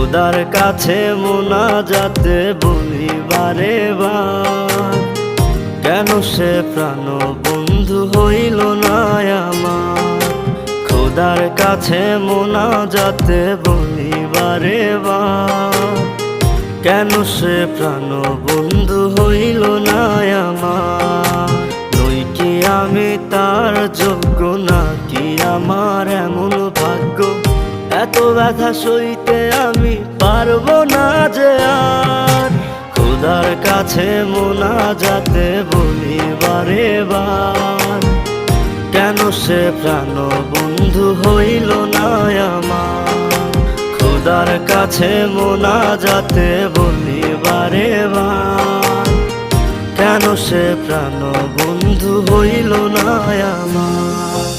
খোদার কাছে মোনাজাতে বলি বারে বার, কেন সে প্রাণ বন্ধু হইল না আমার। খোদার কাছে মোনাজাতে বলি বারে বার, কেন সে প্রাণ বন্ধু হইল না আমার। নই কি আমি তার যোগ্য, নাকি আমার এমন ভাগ্য, এত ব্যথা সইতে আমি পারবো না যে আর। খোদার কাছে মোনাজাতে বলি বারে বার, কেন সে প্রাণ বন্ধু হইল না আমার। খোদার কাছে মোনাজাতে বলি বারে বার, কেন সে প্রাণ বন্ধু হইল না আমার।